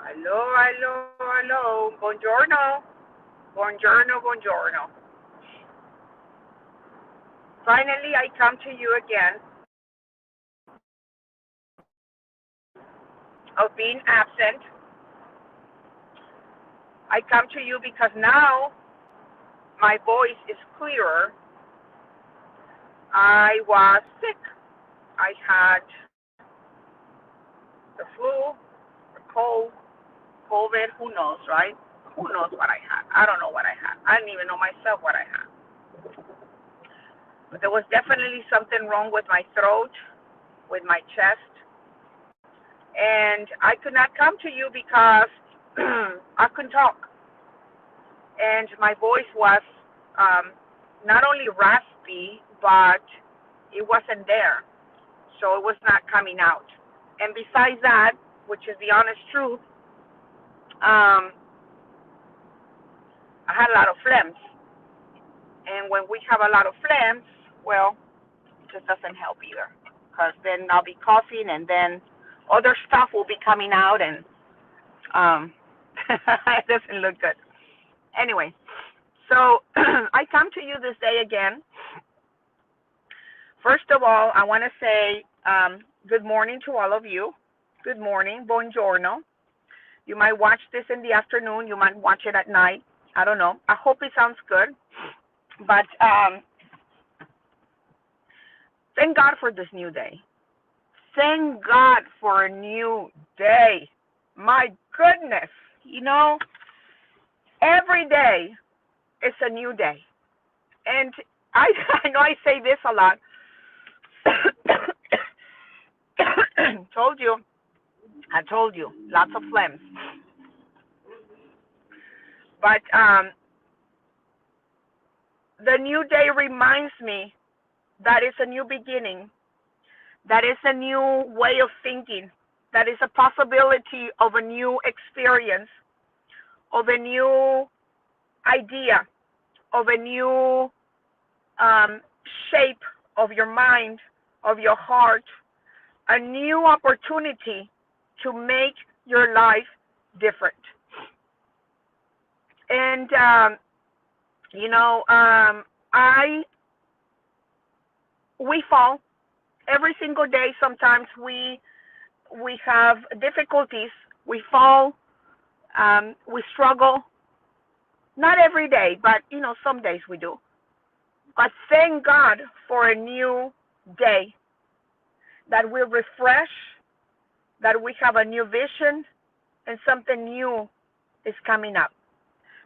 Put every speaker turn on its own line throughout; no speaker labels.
Hello, hello, hello. Buongiorno. Buongiorno, buongiorno. Finally, I come to you again of being absent. I come to you because now my voice is clearer. I was sick. I had the flu, the cold, COVID. Who knows, right? Who knows what I had? I don't know what I had. I didn't even know myself what I had. But there was definitely something wrong with my throat, with my chest, and I could not come to you because I couldn't talk, and my voice was not only raspy, but it wasn't there, so it was not coming out. And besides that, which is the honest truth, um, I had a lot of phlegms, and when we have a lot of phlegms, well, it just doesn't help either, because then I'll be coughing, and then other stuff will be coming out, and it doesn't look good. Anyway, so I come to you this day again. First of all, I want to say good morning to all of you. Good morning, buongiorno. You might watch this in the afternoon. You might watch it at night. I don't know. I hope it sounds good. But thank God for this new day. Thank God for a new day. My goodness. You know, every day is a new day. And I, I know I say this a lot. I told you, lots of phlegms. But the new day reminds me that it's a new beginning, that it's a new way of thinking, that is a possibility of a new experience, of a new idea, of a new shape of your mind, of your heart, a new opportunity to make your life different. And I we fall every single day. Sometimes we have difficulties. We fall. We struggle. Not every day, but some days we do. But thank God for a new day, that we refresh, that we have a new vision, and something new is coming up.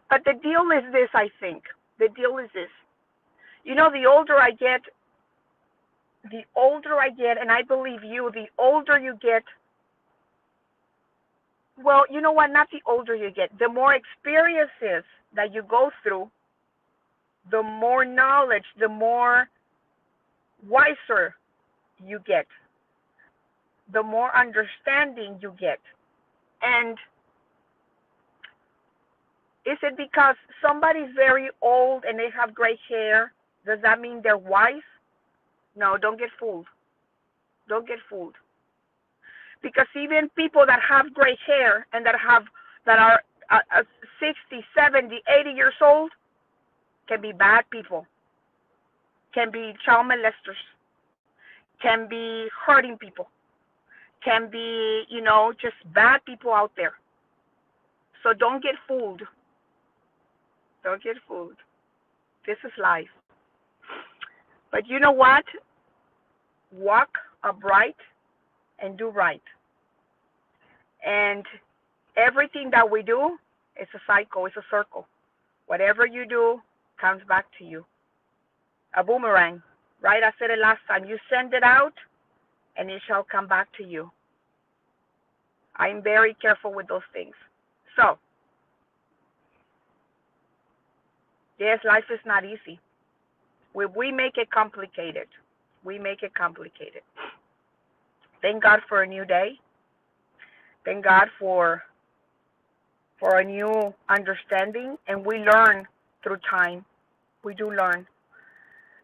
But the deal is this, I think. The deal is this. The older I get, and I believe you, the older you get, well, you know what? Not the older you get. The more experiences that you go through, the more knowledge, the more wiser you get, the more understanding you get. And is it because somebody's very old and they have gray hair? Does that mean they're wise? No, don't get fooled. Don't get fooled. Because even people that have gray hair and that are 60, 70, 80 years old can be bad people, can be child molesters, can be hurting people, can be, just bad people out there. So don't get fooled. Don't get fooled. This is life. But you know what? Walk upright and do right. And everything that we do is a cycle, it's a circle. Whatever you do comes back to you. A boomerang, right? I said it last time. You send it out and it shall come back to you. I'm very careful with those things. So, yes, life is not easy. We make it complicated. We make it complicated. Thank God for a new day. Thank God for a new understanding, and we learn through time. We do learn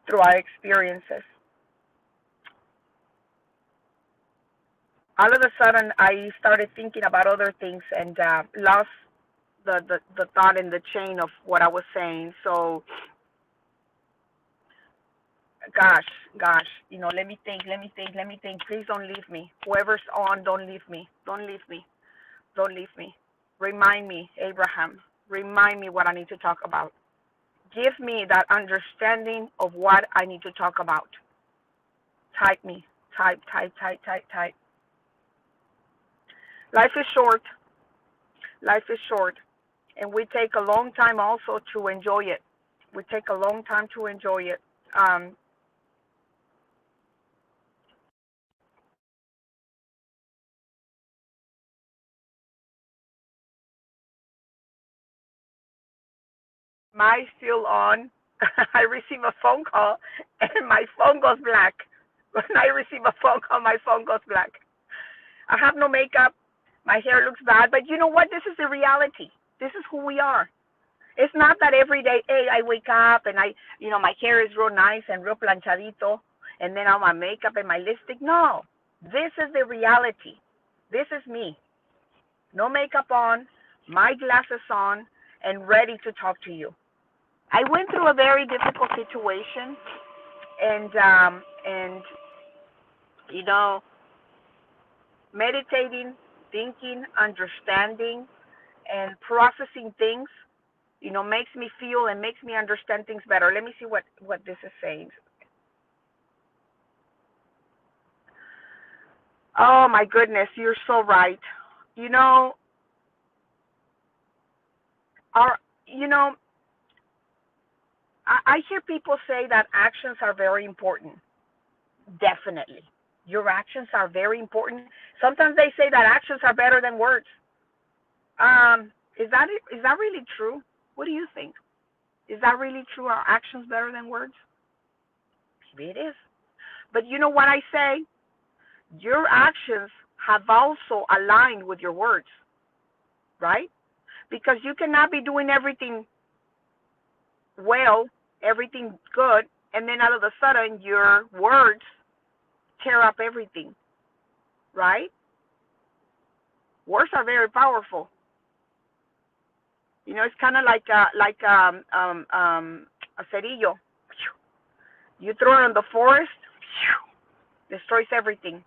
through our experiences. all of a sudden I started thinking about other things and lost the thought and the chain of what I was saying. So gosh, gosh, let me think, let me think, let me think. Please don't leave me. Whoever's on, don't leave me. Don't leave me. Don't leave me. Remind me, Abraham. Remind me what I need to talk about. Give me that understanding of what I need to talk about. Type me. Type, type, type, type, type. Life is short. Life is short. And we take a long time also to enjoy it. We take a long time to enjoy it. My still on. I receive a phone call and my phone goes black. When I receive a phone call, my phone goes black. I have no makeup. My hair looks bad, but you know what? This is the reality. This is who we are. It's not that every day, hey, I wake up and my hair is real nice and real planchadito, and then all my makeup and my lipstick. No, this is the reality. This is me. No makeup on, my glasses on, and ready to talk to you. I went through a very difficult situation, and you know, meditating, thinking, understanding, and processing things, makes me feel and makes me understand things better. Let me see what this is saying. Oh my goodness, you're so right. You know, our, you know, I hear people say that actions are very important. Definitely. Your actions are very important. Sometimes they say that actions are better than words. Is that really true? What do you think? Is that really true? Are actions better than words? Maybe it is. But you know what I say? Your actions have also aligned with your words, right? Because you cannot be doing everything well, everything good, and then all of a sudden your words tear up everything, right? Words are very powerful. It's kind of like a cerillo. You throw it in the forest, destroys everything.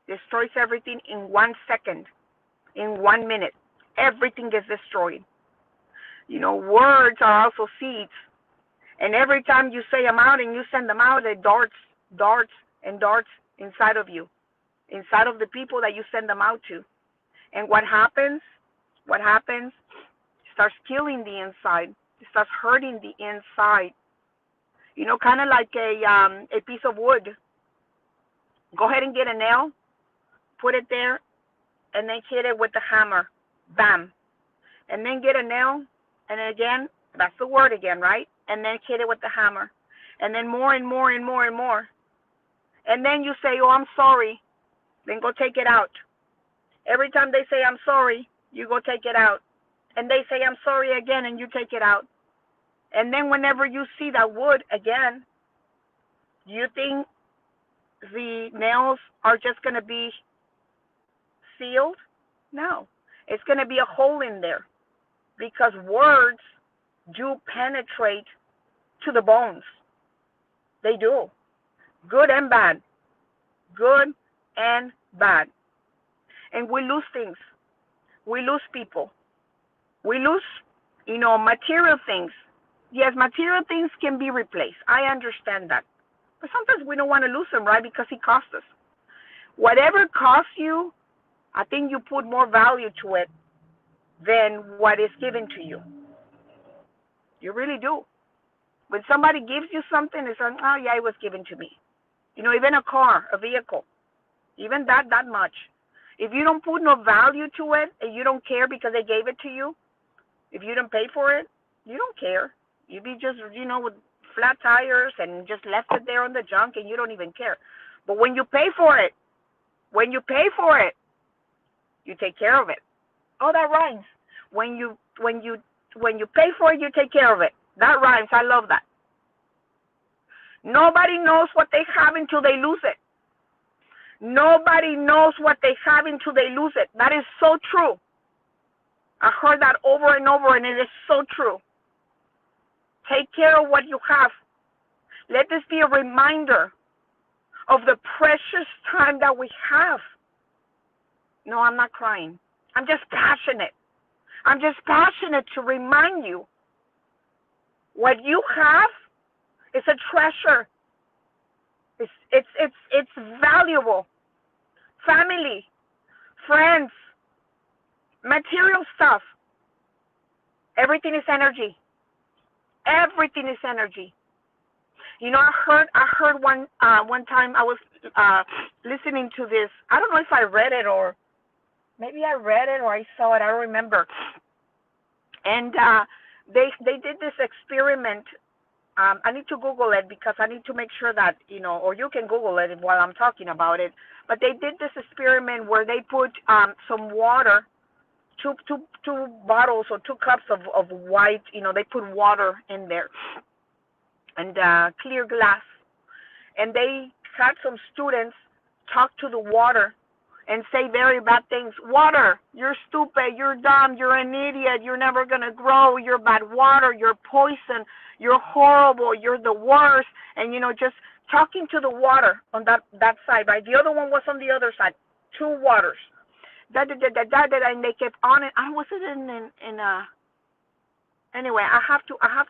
Destroys everything in 1 second, in 1 minute. Everything gets destroyed. Words are also seeds. And every time you say them out and you send them out, it darts, and darts inside of you, inside of the people that you send them out to. And what happens? What happens? It starts killing the inside. It starts hurting the inside. Kind of like a piece of wood. Go ahead and get a nail, put it there, and then hit it with the hammer. Bam. And then get a nail, and again, that's the word again, right? And then hit it with the hammer. And then more and more and more and more. And then you say, oh, I'm sorry. Then go take it out. Every time they say, I'm sorry, you go take it out. And they say, I'm sorry again, and you take it out. And then whenever you see that wood again, do you think the nails are just going to be sealed? No. It's going to be a hole in there because words do penetrate to the bones. They do. Good and bad. Good and bad. And we lose things. We lose people. We lose, material things. Yes, material things can be replaced. I understand that. But sometimes we don't want to lose them, right? Because it costs us. Whatever costs you, I think you put more value to it than what is given to you. You really do. When somebody gives you something, it's like, oh yeah, it was given to me. Even a car, a vehicle, even that much. If you don't put no value to it and you don't care because they gave it to you, if you don't pay for it, you don't care. You be just, with flat tires and just left it there on the junk and you don't even care. But when you pay for it, you take care of it. Oh, that rhymes. When you pay for it, you take care of it. That rhymes. I love that. Nobody knows what they have until they lose it. Nobody knows what they have until they lose it. That is so true. I heard that over and over, and it is so true. Take care of what you have. Let this be a reminder of the precious time that we have. No, I'm not crying. I'm just passionate. I'm just passionate to remind you what you have is a treasure. It's valuable. Family, friends, material stuff. Everything is energy. Everything is energy. You know, I heard one time I was listening to this. I don't know if I read it or maybe I read it or I saw it. I don't remember. And they did this experiment. I need to Google it because I need to make sure that, you know, or you can Google it while I'm talking about it. But they did this experiment where they put some water, two bottles or 2 cups of white, you know, they put water in there and clear glass. And they had some students talk to the water and say very bad things. Water, you're stupid, you're dumb, you're an idiot, you're never going to grow, you're bad water, you're poison, you're horrible, you're the worst. And, you know, just talking to the water on that side, right? The other one was on the other side, 2 waters. And they kept on it. I wasn't in anyway, I have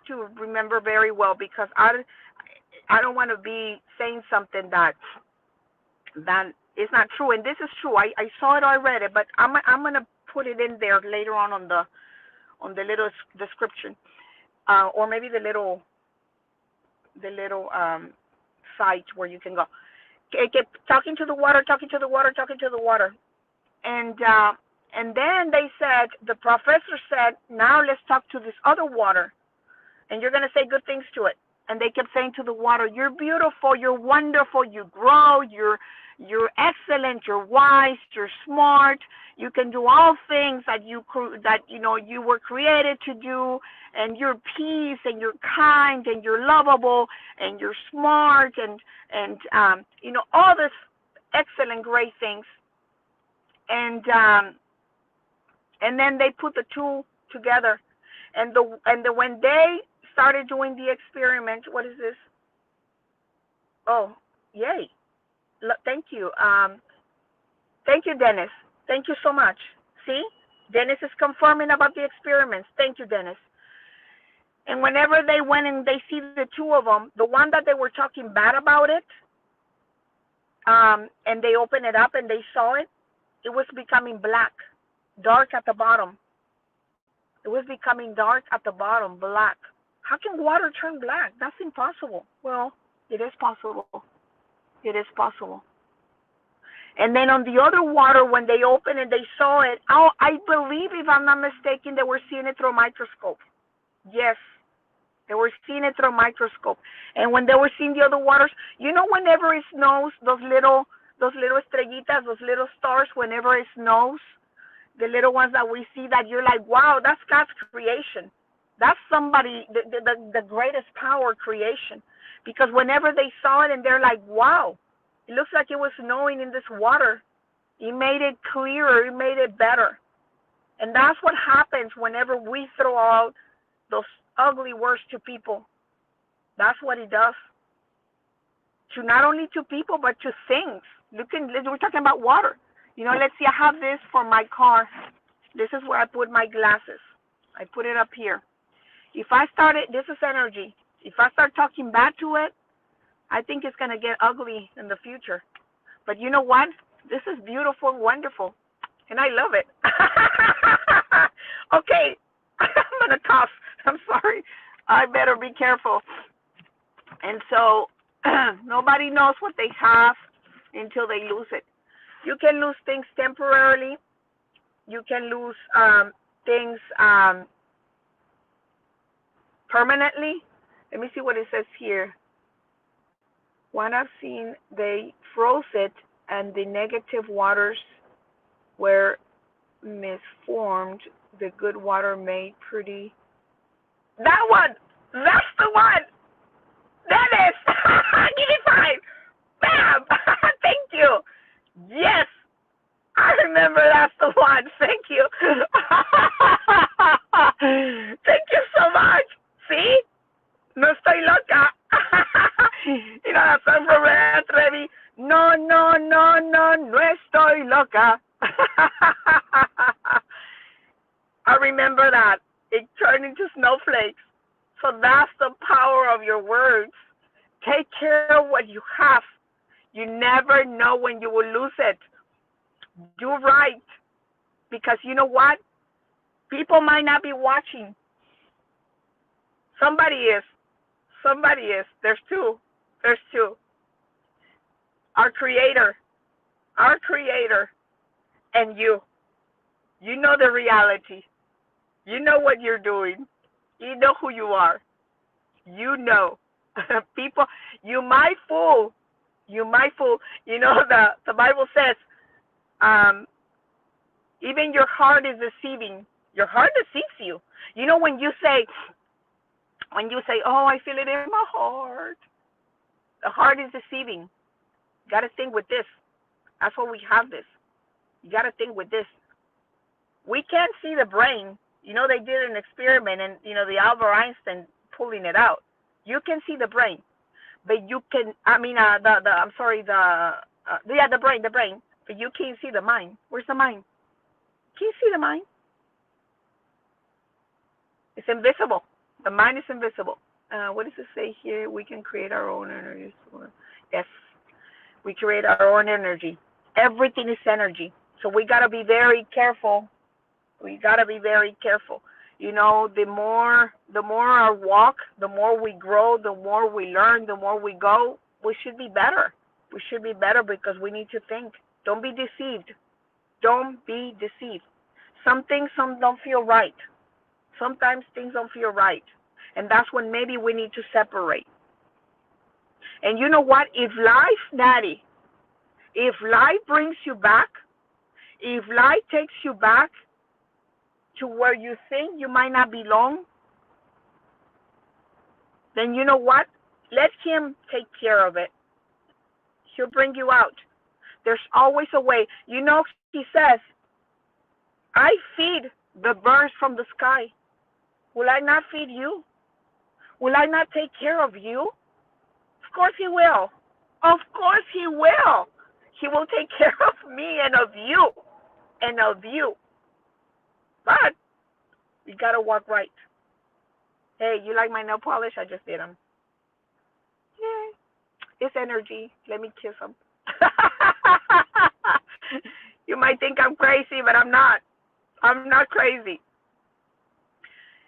to remember very well because I don't want to be saying something that is not true. And this is true. I saw it, I read it, but I'm gonna put it in there later on the little description, or maybe the little site where you can go. It kept talking to the water, talking to the water, talking to the water, and then they said, the professor said, now let's talk to this other water, and you're gonna say good things to it. And they kept saying to the water, you're beautiful, you're wonderful, you grow, you're excellent, you're wise, you're smart, you can do all things that you know you were created to do, and you're peace, and you're kind, and you're lovable, and you're smart, and you know, all this excellent, great things. And then they put the 2 together, and when they started doing the experiment, what is this? Oh, yay. Thank you. Thank you, Dennis. Thank you so much. See? Dennis is confirming about the experiments. Thank you, Dennis. And whenever they went and they see the 2 of them, the one that they were talking bad about it, and they opened it up and they saw it, it was becoming black, dark at the bottom. It was becoming dark at the bottom, black. How can water turn black? That's impossible. Well, it is possible. It is possible. And then on the other water, when they opened and they saw it, I believe, if I'm not mistaken, they were seeing it through a microscope. Yes, they were seeing it through a microscope. And when they were seeing the other waters, you know, whenever it snows, those little estrellitas, those little stars, whenever it snows, the little ones that we see, that you're like, wow, that's God's creation. That's somebody, the greatest power creation. Because whenever they saw it and they're like, wow, it looks like it was snowing in this water. He made it clearer. He made it better. And that's what happens whenever we throw out those ugly words to people. That's what he does. To not only to people, but to things. We're talking about water. You know, let's see, I have this for my car. This is where I put my glasses. I put it up here. If I started, this is energy. If I start talking bad to it, I think it's going to get ugly in the future. But you know what? This is beautiful and wonderful, and I love it. Okay, I'm going to cough. I'm sorry. I better be careful. And so nobody knows what they have until they lose it. You can lose things temporarily. You can lose things permanently. Let me see what it says here. One I've seen, they froze it, and the negative waters were misformed. The good water made pretty. That one! That's the one! That is! Give me 5! Bam! Thank you! remember that's the one. Thank you. Thank you so much. See? No estoy loca. You know that song from Red Trevi? No, no, no, no, no estoy loca. I remember that. It turned into snowflakes. So that's the power of your words. Take care of what you have. You never know when you will lose it. Do right. Because you know what? People might not be watching. Somebody is. Somebody is. There's two. There's two. Our Creator. Our Creator. And you. You know the reality. You know what you're doing. You know who you are. You know. People, you might fool. You might fool. You know, the Bible says, even your heart is deceiving. Your heart deceives you. You know, when you say, oh, I feel it in my heart. The heart is deceiving. You got to think with this. That's why we have this. You got to think with this. We can't see the brain. You know, they did an experiment, and, you know, the Albert Einstein pulling it out. You can see the brain. But you can, the brain. But you can't see the mind. Where's the mind? Can you see the mind? It's invisible. The mind is invisible. What does it say here? We can create our own energy. Yes, we create our own energy. Everything is energy. So we got to be very careful. We got to be very careful. You know, the more our walk, the more we grow, the more we learn, the more we go, we should be better. We should be better because we need to think. Don't be deceived. Don't be deceived. Some don't feel right. Sometimes things don't feel right. And that's when maybe we need to separate. And you know what? If life brings you back, if life takes you back to where you think you might not belong, then you know what? Let him take care of it. He'll bring you out. There's always a way. You know, he says, I feed the birds from the sky. Will I not feed you? Will I not take care of you? Of course he will. Of course he will. He will take care of me and of you. And of you. But we got to walk right. Hey, you like my nail polish? I just did them. Yay. It's energy. Let me kiss them. You might think I'm crazy, but I'm not. I'm not crazy.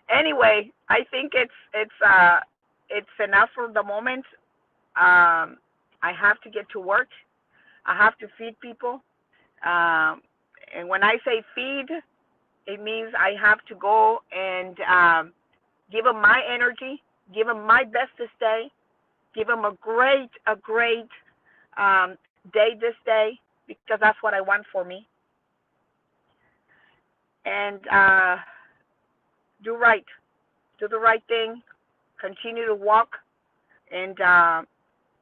Anyway, I think it's enough for the moment. I have to get to work. I have to feed people. And when I say feed, it means I have to go and give them my energy, give them my best this day, give them a great day this day, because that's what I want for me. And do right. Do the right thing. Continue to walk. And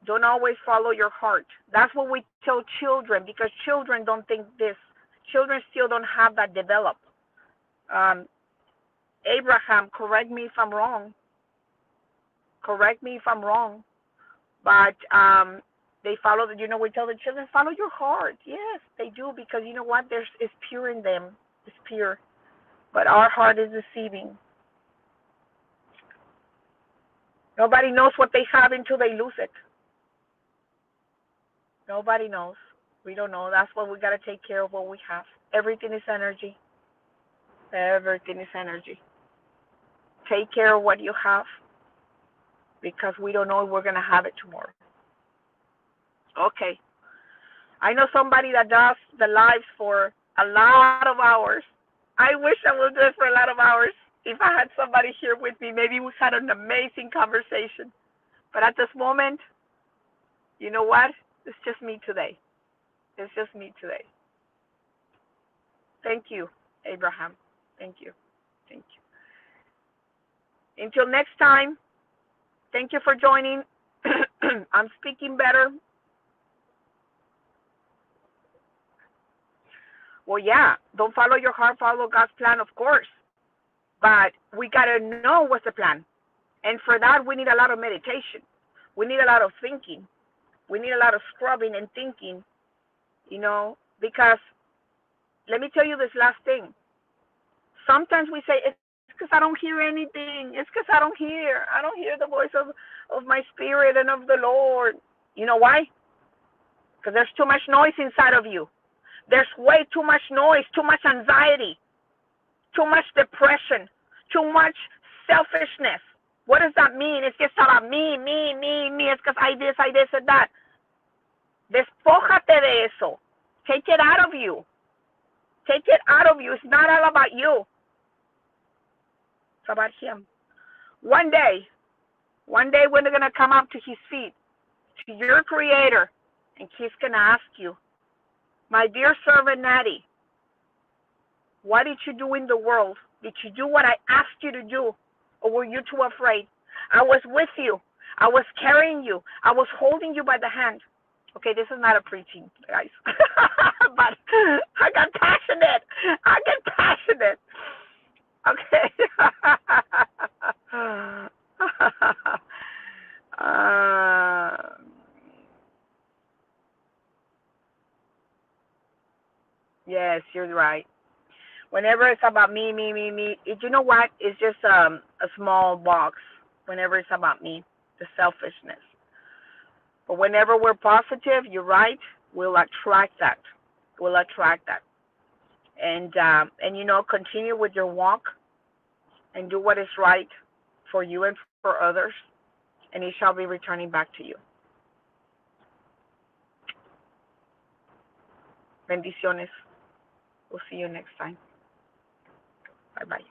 don't always follow your heart. That's what we tell children, because children don't think this. Children still don't have that developed. Abraham, correct me if I'm wrong. Correct me if I'm wrong. But they follow, we tell the children, follow your heart. Yes, they do, because you know what? It's pure in them. It's pure. But our heart is deceiving. Nobody knows what they have until they lose it. Nobody knows. We don't know. That's why we got to take care of what we have. Everything is energy. Everything is energy. Take care of what you have, because we don't know if we're going to have it tomorrow. Okay. I know somebody that does the lives for a lot of hours. I wish I would do it for a lot of hours. If I had somebody here with me, maybe we had an amazing conversation. But at this moment, you know what? It's just me today. It's just me today. Thank you, Abraham. Thank you. Thank you. Until next time, thank you for joining. I'm speaking better. Well, yeah, don't follow your heart, follow God's plan, of course. But we got to know what's the plan. And for that, we need a lot of meditation. We need a lot of thinking. We need a lot of scrubbing and thinking, because let me tell you this last thing. Sometimes we say, it's because I don't hear anything. It's because I don't hear. I don't hear the voice of my spirit and of the Lord. You know why? Because there's too much noise inside of you. There's way too much noise, too much anxiety, too much depression, too much selfishness. What does that mean? It's just about me, me, me, me. It's because I this, and that. Despójate de eso. Take it out of you. Take it out of you. It's not all about you. It's about Him. One day we're going to come up to His feet, to your Creator, and He's going to ask you, my dear servant Natty, what did you do in the world? Did you do what I asked you to do? Or were you too afraid? I was with you. I was carrying you. I was holding you by the hand. Okay, this is not a preaching, guys. But I got passionate. Okay. Yes, you're right. Whenever it's about me, you know what? It's just a small box. Whenever it's about me, the selfishness. But whenever we're positive, you're right. We'll attract that. And continue with your walk and do what is right for you and for others, and He shall be returning back to you. Bendiciones. We'll see you next time. Bye-bye.